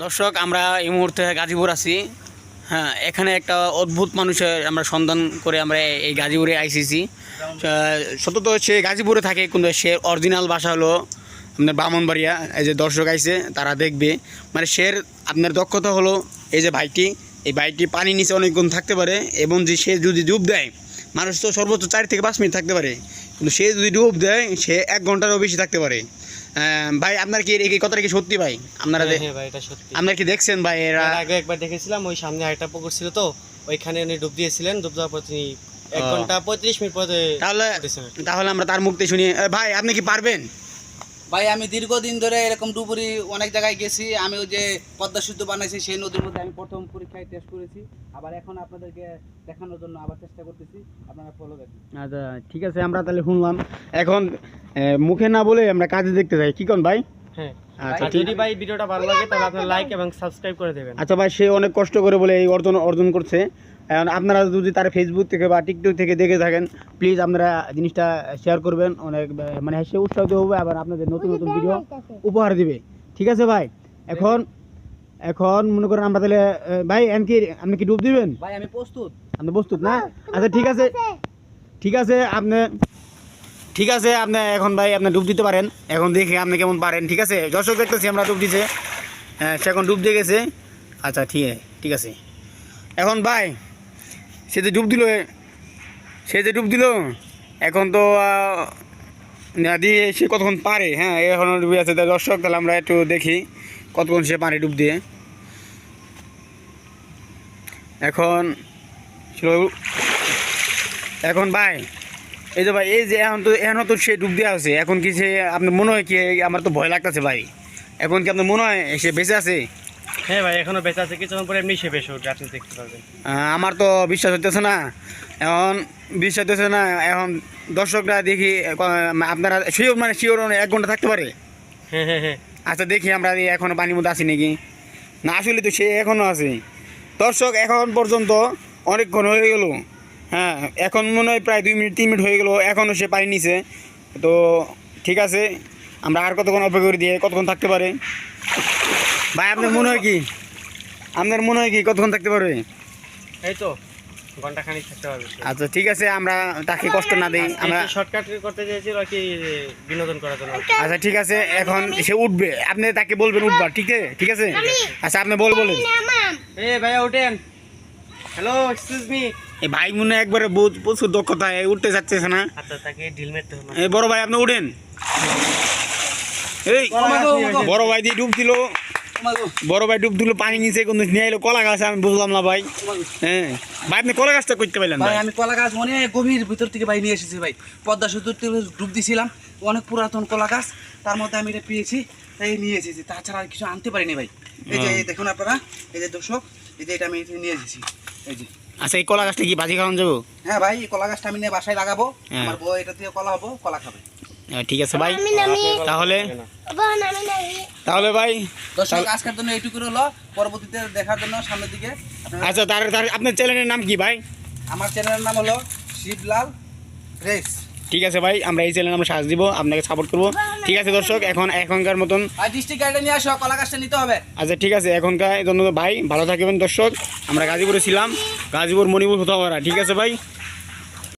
দর্শক, আমরা এই মুহূর্তে গাজীপুর আছি। হ্যাঁ, এখানে একটা অদ্ভুত মানুষের আমরা সন্ধান করে আমরা এই গাজীপুরে আইসিছি। সত্য তো সে গাজীপুরে থাকে, কিন্তু সে অরিজিনাল বাসা হলো আপনার ব্রাহ্মণবাড়িয়া। এই যে দর্শক আইছে, তারা দেখবে মানে সের আপনার দক্ষতা হলো এই যে এই ভাইটি পানি নিচে অনেকক্ষণ থাকতে পারে, এবং যে সে যদি ডুব দেয়, মানুষ তো সর্বোচ্চ 4 থেকে 5 মিনিট থাকতে পারে, কিন্তু সে যদি ডুব দেয় সে 1 ঘন্টারও বেশি থাকতে পারে। ভাই, আপনার কি এই কথাটা কি সত্যি ভাই? আপনারা ভাই এটা সত্যি। আপনারা কি দেখছেন ভাই? এরা আগে একবার দেখেছিলাম, ওই সামনে আরেকটা পুকুর ছিল, তো ওইখানে উনি ডুব দিয়েছিলেন। ডুব দেওয়ার পর তিনি 1 ঘন্টা 35 মিনিট পরে তাহলে আমরা তার মুক্তি শুনি। ভাই, আপনি কি পারবেন? ভাই, আমি দীর্ঘদিন ধরে এরকম ডুবুরি অনেক জায়গায় গেছি। আমি ওই যে পদ্মা সেতু বানাইছি, সেই নদীর মধ্যে আমি প্রথম পরীক্ষায় টেস্ট করেছি। আবার এখন আপনাদেরকে দেখানোর জন্য আবার চেষ্টা করতেছি, আপনারা ফলো দেখুন। আচ্ছা, ঠিক আছে, আমরা তাহলে শুনলাম। এখন মুখে না বলে আমরা কাজে দেখতে যাই, কি কোন ভাই? হ্যাঁ, আচ্ছা, যদি ভাই ভিডিওটা ভালো লাগে তাহলে আপনি লাইক এবং সাবস্ক্রাইব করে দেবেন। আচ্ছা ভাই, সে অনেক কষ্ট করে বলে এই অর্জন করছে। এখন আপনারা যদি তার ফেসবুক থেকে বা টিকটক থেকে দেখে থাকেন, প্লিজ আপনারা জিনিসটা শেয়ার করবেন। অনেক মানে সে উৎসাহিত হবে, আবার আপনাদের নতুন নতুন ভিডিও উপহার দিবে। ঠিক আছে ভাই? এখন মনে করেন আমরা তাহলে ভাই, আপনি কি ডুব দিবেন? ভাই, আমি প্রস্তুত। আপনি প্রস্তুত না? আচ্ছা, ঠিক আছে আপনি এখন ভাই আপনি ডুব দিতে পারেন। এখন দেখি আপনি কেমন পারেন। ঠিক আছে, দর্শক দেখতেছি আমরা ডুব দিছে। হ্যাঁ, সে এখন ডুব দিয়ে গেছে। আচ্ছা, ঠিক আছে। এখন ভাই, সে যে ডুব দিল এখন তো দিয়ে সে কতক্ষণ পারে। হ্যাঁ, এখন ডুবে আছে। দর্শক, তাহলে আমরা একটু দেখি কতক্ষণ সে পারে ডুব দিয়ে। এখন ভাই, এই যে ভাই, এই যে এখন তো সে ডুব দেওয়া আছে। এখন কি সে আপনার মনে হয় কি? আমার তো ভয় লাগতেছে ভাই। এখন কি আপনার মনে হয় সে বেঁচে আছে? হ্যাঁ ভাই, এখনো বেঁচে আছে। কিছুক্ষণ পরে এমনি সে বেঁচে উঠবে, আপনি দেখতে পারবেন। আমার তো বিশ্বাস হতেছে না। এখন দর্শকরা দেখি আপনারা শিওর 1 ঘন্টা থাকতে পারে। হ্যাঁ। আচ্ছা, দেখি আমরা এখনো পানির মধ্যে আছি নাকি না। আসলে তো সে এখনো আছে। দর্শক, এখন পর্যন্ত অনেকক্ষণ হয়ে গেল। হ্যাঁ, এখন মনে হয় প্রায় 2 মিনিট 3 মিনিট হয়ে গেল, এখনও সে পানি নিছে। তো ঠিক আছে, আমরা আর কতক্ষণ অপেক্ষা করে দিয়ে কতক্ষণ থাকতে পারে ভাই? আপনার মনে হয় কি কতক্ষণ থাকতে পারবে? এই তো ঘন্টা খানিক থাকতে পারবে। আচ্ছা, ঠিক আছে, আমরা তাকে কষ্ট না দিই। আমরা শর্টকাট করতে চেয়েছিল কি, বিনোদন করার জন্য। আচ্ছা, ঠিক আছে, এখন সে উঠবে, আপনি তাকে বলবেন উঠবার। ঠিক আছে। আচ্ছা, আপনি বলেন। ভাইয়া ওঠেন। Hello, excuse me. এই ভাই মনে হয় একবারে প্রচুর দক্ষতা, উঠতে যাচ্ছে না। আচ্ছা, তাকে ঢিল মারতে হবে। এই বড় ভাই, আপনি উঠেন। এই বড় ভাই দিয়ে ডুব দিল পানি নিচে, কোন নিয়ে এলো কলা গাছ। আমি বুঝলাম না ভাই। হ্যাঁ ভাই, আপনি কলা গাছটা করতে পারলেন ভাই, আমি কলা গাছ অনেক গভীর ভিতর থেকে ভাই নিয়ে এসেছি ভাই। পদ্মা সেতুর ডুব দিছিলাম, অনেক পুরাতন কলা গাছ, তার মধ্যে আমি এটা পেয়েছি, তাই নিয়ে এসেছি। তাছাড়া আর কিছু আনতে পারিনি ভাই। এই যে দেখুন আপনারা, এই যে দর্শক, এই যে এটা আমি নিয়ে এসেছি, এই যে। আচ্ছা, এই কলা গাছটা কি বাজি খাওয়ানো যাবো? হ্যাঁ ভাই, এই কলা গাছটা আমি নিয়ে বাসায় লাগাবো। আমার বউ এটা দিয়ে কলা খাবে। ঠিক আছে ভাই, তাহলে ভাই দর্শক, আজকের জন্য এইটুকু হলো। পরবর্তীতে দেখার জন্য সামনের দিকে। আচ্ছা, তার আপনার চ্যানেলের নাম কি ভাই? আমার চ্যানেলের নাম হলো শিবলাল রেক্স। ঠিক আছে ভাই, আমরা এই চ্যানেলে আমরা সাহায্য দিব, আপনাকে সাপোর্ট করবো। ঠিক আছে দর্শক, এখনকার মতন আর ডিস্ট্রিক্ট গাইডে নিয়ে আসো, কলা গাছটা নিতে হবে। আচ্ছা, ঠিক আছে, এখনকার জন্য ভাই ভালো থাকবেন। দর্শক, আমরা গাজীপুরে ছিলাম, গাজীপুর মণিপুর কোথাও। ঠিক আছে ভাই।